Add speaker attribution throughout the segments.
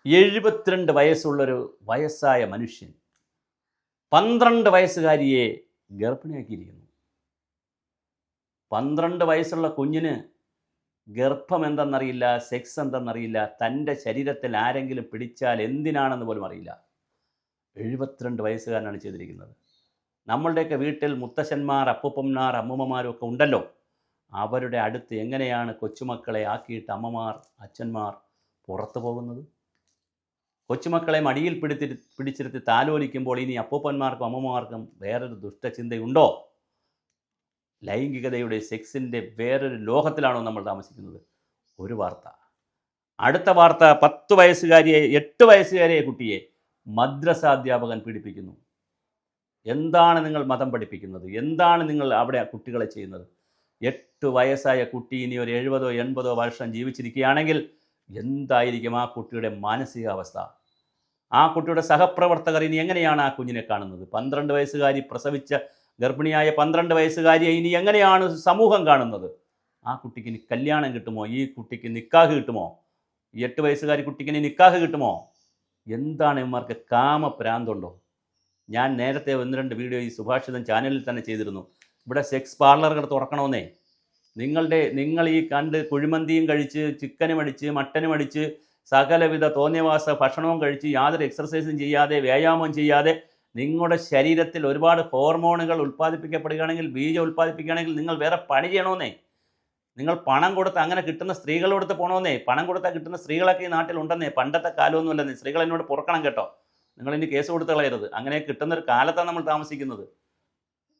Speaker 1: 72 വയസ്സുള്ളൊരു വയസ്സായ മനുഷ്യൻ 12 വയസ്സുകാരിയെ ഗർഭിണിയാക്കിയിരിക്കുന്നു. 12 വയസ്സുള്ള കുഞ്ഞിന് ഗർഭം എന്തെന്നറിയില്ല, സെക്സ് എന്തെന്നറിയില്ല, തൻ്റെ ശരീരത്തിൽ ആരെങ്കിലും പിടിച്ചാൽ എന്തിനാണെന്ന് പോലും അറിയില്ല. 72 വയസ്സുകാരനാണ് ചെയ്തിരിക്കുന്നത്. നമ്മളുടെയൊക്കെ വീട്ടിൽ മുത്തശ്ശന്മാർ, അപ്പൂപ്പന്മാർ, അമ്മൂമ്മമാരും ഒക്കെ ഉണ്ടല്ലോ. അവരുടെ അടുത്ത് എങ്ങനെയാണ് കൊച്ചുമക്കളെ ആക്കിയിട്ട് അമ്മമാർ, അച്ഛന്മാർ പുറത്തു പോകുന്നത്? കൊച്ചുമക്കളെ മടിയിൽ പിടിച്ചിരുത്തി താലോലിക്കുമ്പോൾ ഇനി അപ്പൂപ്പന്മാർക്കും അമ്മമാർക്കും വേറൊരു ദുഷ്ടചിന്തയുണ്ടോ? ലൈംഗികതയുടെ, സെക്സിൻ്റെ വേറൊരു ലോകത്തിലാണോ നമ്മൾ താമസിക്കുന്നത്? ഒരു വാർത്ത. അടുത്ത വാർത്ത, 8 വയസ്സുകാരിയെ കുട്ടിയെ മദ്രസാധ്യാപകൻ പീഡിപ്പിക്കുന്നു. എന്താണ് നിങ്ങൾ മതം പഠിപ്പിക്കുന്നത്? എന്താണ് നിങ്ങൾ അവിടെ കുട്ടികളെ ചെയ്യുന്നത്? 8 വയസ്സായ കുട്ടി ഇനി ഒരു 70 80 വർഷം ജീവിച്ചിരിക്കുകയാണെങ്കിൽ എന്തായിരിക്കും ആ കുട്ടിയുടെ മാനസികാവസ്ഥ? ആ കുട്ടിയുടെ സഹപ്രവർത്തകർ ഇനി എങ്ങനെയാണ് ആ കുഞ്ഞിനെ കാണുന്നത്? 12 വയസ്സുകാരി പ്രസവിച്ച ഗർഭിണിയായ 12 വയസ്സുകാരിയെ ഇനി എങ്ങനെയാണ് സമൂഹം കാണുന്നത്? ആ കുട്ടിക്ക് ഇനി കല്യാണം കിട്ടുമോ? ഈ കുട്ടിക്ക് നിക്കാഹ് കിട്ടുമോ? ഈ 8 വയസ്സുകാരി കുട്ടിക്ക് ഇനി നിക്കാഹ് കിട്ടുമോ? എന്താണ് ഇവന്മാർക്ക്? കാമപ്രാന്തുണ്ടോ? ഞാൻ നേരത്തെ 1-2 വീഡിയോ ഈ സുഭാഷിതം ചാനലിൽ തന്നെ ചെയ്തിരുന്നു. ഇവിടെ സെക്സ് പാർലറുകൾ തുറക്കണമെന്നേ. നിങ്ങൾ ഈ കണ്ട് കുഴിമന്തിയും കഴിച്ച്, ചിക്കനും അടിച്ച്, മട്ടനും അടിച്ച്, സകലവിധ തോന്നിയവാസ ഭക്ഷണവും കഴിച്ച്, യാതൊരു എക്സർസൈസും ചെയ്യാതെ, വ്യായാമം ചെയ്യാതെ നിങ്ങളുടെ ശരീരത്തിൽ ഒരുപാട് ഹോർമോണുകൾ ഉൽപ്പാദിപ്പിക്കപ്പെടുകയാണെങ്കിൽ, ബീജം ഉൽപ്പാദിപ്പിക്കുകയാണെങ്കിൽ നിങ്ങൾ വേറെ പണി ചെയ്യണമെന്നേ. നിങ്ങൾ പണം കൊടുത്ത് അങ്ങനെ കിട്ടുന്ന സ്ത്രീകളോടുത്ത് പോകണമെന്നേ. പണം കൊടുത്താൽ കിട്ടുന്ന സ്ത്രീകളൊക്കെ ഈ നാട്ടിലുണ്ടെന്നേ. പണ്ടത്തെ കാലമൊന്നുമല്ലെന്നേ. സ്ത്രീകൾ എന്നോട് പുറക്കണം കേട്ടോ. നിങ്ങളിനി കേസ് കൊടുത്ത് കളയരുത്. അങ്ങനെ കിട്ടുന്നൊരു കാലത്താണ് നമ്മൾ താമസിക്കുന്നത്.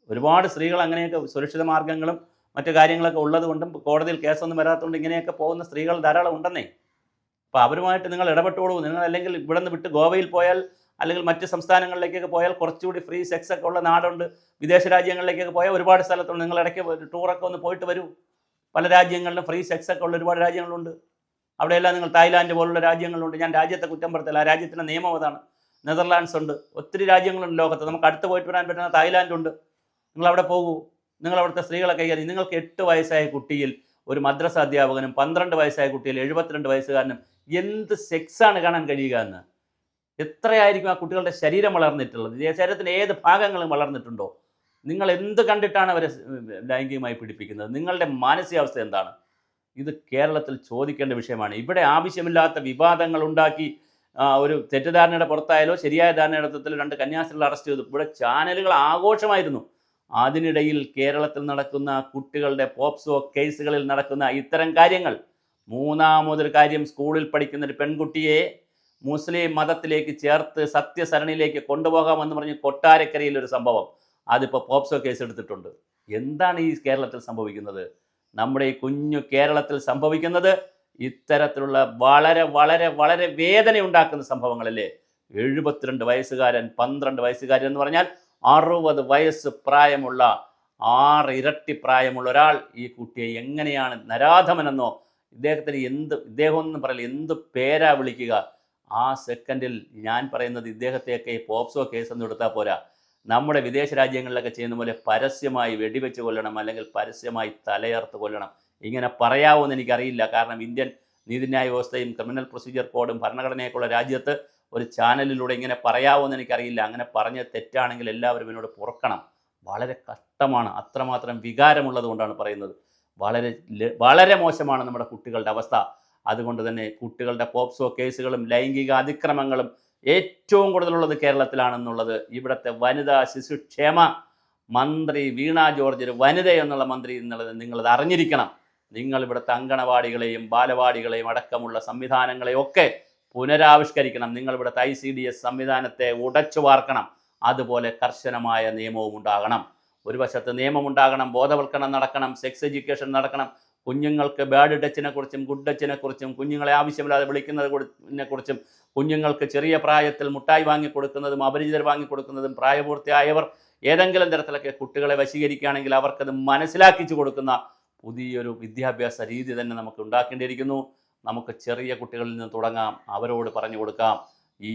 Speaker 1: ഒരുപാട് സ്ത്രീകൾ അങ്ങനെയൊക്കെ സുരക്ഷിത മാർഗ്ഗങ്ങളും മറ്റു കാര്യങ്ങളൊക്കെ ഉള്ളത് കൊണ്ടും കോടതിയിൽ കേസൊന്നും വരാത്തതുകൊണ്ട് ഇങ്ങനെയൊക്കെ പോകുന്ന സ്ത്രീകൾ ധാരാളം ഉണ്ടെന്നേ. അപ്പോൾ അവരുമായിട്ട് നിങ്ങൾ ഇടപെട്ടോളൂ. നിങ്ങൾ അല്ലെങ്കിൽ ഇവിടെ നിന്ന് വിട്ട് ഗോവയിൽ പോയാൽ, അല്ലെങ്കിൽ മറ്റ് സംസ്ഥാനങ്ങളിലേക്കൊക്കെ പോയാൽ കുറച്ചുകൂടി ഫ്രീ സെക്സ് ഒക്കെ ഉള്ള നാടുണ്ട്. വിദേശ രാജ്യങ്ങളിലേക്കൊക്കെ പോയാൽ ഒരുപാട് സ്ഥലത്തുണ്ട്. നിങ്ങൾ ഇടയ്ക്ക് ടൂറൊക്കെ ഒന്ന് പോയിട്ട് വരൂ. പല രാജ്യങ്ങളിലും ഫ്രീ സെക്സ് ഒക്കെ ഉള്ള ഒരുപാട് രാജ്യങ്ങളുണ്ട്. അവിടെയെല്ലാം നിങ്ങൾ തായ്ലാൻഡ് പോലുള്ള രാജ്യങ്ങളുണ്ട്. ഞാൻ രാജ്യത്തെ കുറ്റം പറത്തില്ല. ആ രാജ്യത്തിൻ്റെ നിയമം അതാണ്. നെതർലാൻഡ്സ് ഉണ്ട്. ഒത്തിരി രാജ്യങ്ങളുണ്ട് ലോകത്ത്. നമുക്ക് അടുത്ത് പോയിട്ട് വരാൻ പറ്റുന്ന തായ്ലാൻഡ് ഉണ്ട്. നിങ്ങളവിടെ പോകൂ. നിങ്ങൾ അവിടുത്തെ സ്ത്രീകളെ കൈകാര്യം. നിങ്ങൾക്ക് 8 വയസ്സായ കുട്ടിയിൽ ഒരു മദ്രസ അധ്യാപകനും 12 വയസ്സായ കുട്ടിയിൽ 72 വയസ്സുകാരനും എന്ത് സെക്സാണ് കാണാൻ കഴിയുക എന്ന്? എത്രയായിരിക്കും ആ കുട്ടികളുടെ ശരീരം വളർന്നിട്ടുള്ളത്? ശരീരത്തിൻ്റെ ഏത് ഭാഗങ്ങളും വളർന്നിട്ടുണ്ടോ? നിങ്ങൾ എന്ത് കണ്ടിട്ടാണ് അവരെ ലൈംഗികമായി പീഡിപ്പിക്കുന്നത്? നിങ്ങളുടെ മാനസികാവസ്ഥ എന്താണ്? ഇത് കേരളത്തിൽ ചോദിക്കേണ്ട വിഷയമാണ്. ഇവിടെ ആവശ്യമില്ലാത്ത വിവാദങ്ങൾ ഉണ്ടാക്കി ഒരു തെറ്റിദ്ധാരണയുടെ പുറത്തായാലോ ശരിയായ ധാരണയുടെ അർത്ഥത്തിൽ 2 കന്യാസ്ത്രീകൾ അറസ്റ്റ് ചെയ്തു. ഇവിടെ ചാനലുകൾ ആഘോഷമായിരുന്നു. അതിനിടയിൽ കേരളത്തിൽ നടക്കുന്ന കുട്ടികളുടെ പോപ്സോ കേസുകളിൽ നടക്കുന്ന ഇത്തരം കാര്യങ്ങൾ. മൂന്നാമതൊരു കാര്യം, സ്കൂളിൽ പഠിക്കുന്ന ഒരു പെൺകുട്ടിയെ മുസ്ലിം മതത്തിലേക്ക് ചേർത്ത് സത്യസരണിയിലേക്ക് കൊണ്ടുപോകാമെന്ന് പറഞ്ഞ് കൊട്ടാരക്കരയിലൊരു സംഭവം. അതിപ്പോൾ പോപ്സോ കേസ് എടുത്തിട്ടുണ്ട്. എന്താണ് ഈ കേരളത്തിൽ സംഭവിക്കുന്നത്? നമ്മുടെ ഈ കുഞ്ഞു കേരളത്തിൽ സംഭവിക്കുന്നത് ഇത്തരത്തിലുള്ള വളരെ വളരെ വളരെ വേദനയുണ്ടാക്കുന്ന സംഭവങ്ങളല്ലേ. 72 വയസ്സുകാരൻ, 12 വയസ്സുകാരൻ എന്ന് പറഞ്ഞാൽ 60 വയസ്സ് പ്രായമുള്ള, 6 ഇരട്ടി പ്രായമുള്ള ഒരാൾ ഈ കുട്ടിയെ എങ്ങനെയാണ് നരാധമനെന്നോ ഇദ്ദേഹം ഒന്നും പറയില്ല, എന്ത് പേരാ വിളിക്കുക? ആ സെക്കൻഡിൽ ഞാൻ പറയുന്നത് ഇദ്ദേഹത്തെയൊക്കെ ഈ പോപ്സോ കേസൊന്നും എടുത്താൽ പോരാ. നമ്മുടെ വിദേശ രാജ്യങ്ങളിലൊക്കെ ചെയ്യുന്ന പോലെ പരസ്യമായി വെടിവെച്ച് കൊല്ലണം, അല്ലെങ്കിൽ പരസ്യമായി തലയർത്ത് കൊല്ലണം. ഇങ്ങനെ പറയാവുമെന്ന് എനിക്കറിയില്ല. കാരണം ഇന്ത്യൻ നീതിന്യായ വ്യവസ്ഥയും ക്രിമിനൽ പ്രൊസീജിയർ കോഡും ഭരണഘടനയൊക്കെയുള്ള രാജ്യത്ത് ഒരു ചാനലിലൂടെ ഇങ്ങനെ പറയാവുമെന്ന് എനിക്കറിയില്ല. അങ്ങനെ പറഞ്ഞ് തെറ്റാണെങ്കിൽ എല്ലാവരും എന്നോട് പൊറുക്കണം. വളരെ കഷ്ടമാണ്. അത്രമാത്രം വികാരമുള്ളത് കൊണ്ടാണ് പറയുന്നത്. വളരെ വളരെ മോശമാണ് നമ്മുടെ കുട്ടികളുടെ അവസ്ഥ. അതുകൊണ്ട് തന്നെ കുട്ടികളുടെ പോപ്സോ കേസുകളും ലൈംഗിക അതിക്രമങ്ങളും ഏറ്റവും കൂടുതലുള്ളത് കേരളത്തിലാണെന്നുള്ളത് ഇവിടുത്തെ വനിതാ ശിശുക്ഷേമ മന്ത്രി വീണ ജോർജ് ഒരു വനിത എന്നുള്ള മന്ത്രി എന്നുള്ളത് നിങ്ങളത് അറിഞ്ഞിരിക്കണം. നിങ്ങൾ ഇവിടുത്തെ അങ്കണവാടികളെയും ബാലവാടികളെയും അടക്കമുള്ള സംവിധാനങ്ങളെയൊക്കെ പുനരാവിഷ്കരിക്കണം. നിങ്ങൾ ഇവിടുത്തെ ICDS സംവിധാനത്തെ ഉടച്ചു വാർക്കണം. അതുപോലെ കർശനമായ നിയമവും ഉണ്ടാകണം. ഒരു വശത്ത് നിയമമുണ്ടാകണം, ബോധവൽക്കരണം നടക്കണം, സെക്സ് എഡ്യൂക്കേഷൻ നടക്കണം. കുഞ്ഞുങ്ങൾക്ക് ബാഡ് ടച്ചിനെ കുറിച്ചും ഗുഡ് ടച്ചിനെ കുറിച്ചും, കുഞ്ഞുങ്ങളെ ആവശ്യമില്ലാതെ വിളിക്കുന്നതിനെ കുറിച്ചും, കുഞ്ഞുങ്ങൾക്ക് ചെറിയ പ്രായത്തിൽ മുട്ടായി വാങ്ങിക്കൊടുക്കുന്നതും അപരിചിതർ വാങ്ങിക്കൊടുക്കുന്നതും, പ്രായപൂർത്തിയായവർ ഏതെങ്കിലും തരത്തിലൊക്കെ കുട്ടികളെ വശീകരിക്കുകയാണെങ്കിൽ അവർക്കത് മനസ്സിലാക്കിച്ചു കൊടുക്കുന്ന പുതിയൊരു വിദ്യാഭ്യാസ രീതി തന്നെ നമുക്ക് ഉണ്ടാക്കേണ്ടിയിരിക്കുന്നു. നമുക്ക് ചെറിയ കുട്ടികളിൽ നിന്ന് തുടങ്ങാം. അവരോട് പറഞ്ഞു കൊടുക്കാം. ഈ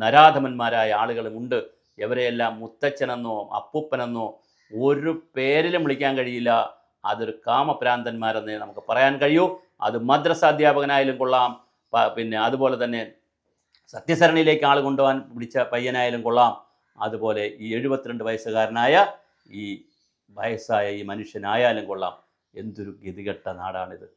Speaker 1: നരാധമന്മാരായ ആളുകളുമുണ്ട്. ഇവരെയെല്ലാം മുത്തച്ഛനെന്നോ അപ്പൂപ്പനെന്നോ ഒരു പേരിലും വിളിക്കാൻ കഴിയില്ല. അതൊരു കാമഭ്രാന്തന്മാരെന്നേ നമുക്ക് പറയാൻ കഴിയൂ. അത് മദ്രസ അധ്യാപകനായാലും കൊള്ളാം, പിന്നെ അതുപോലെ തന്നെ സത്യസരണിയിലേക്ക് ആൾ കൊണ്ടുപോകാൻ പിടിച്ച പയ്യനായാലും കൊള്ളാം, അതുപോലെ ഈ 72 വയസ്സുകാരനായ ഈ വയസ്സായ ഈ മനുഷ്യനായാലും കൊള്ളാം. എന്തൊരു ഗതികെട്ട നാടാണിത്.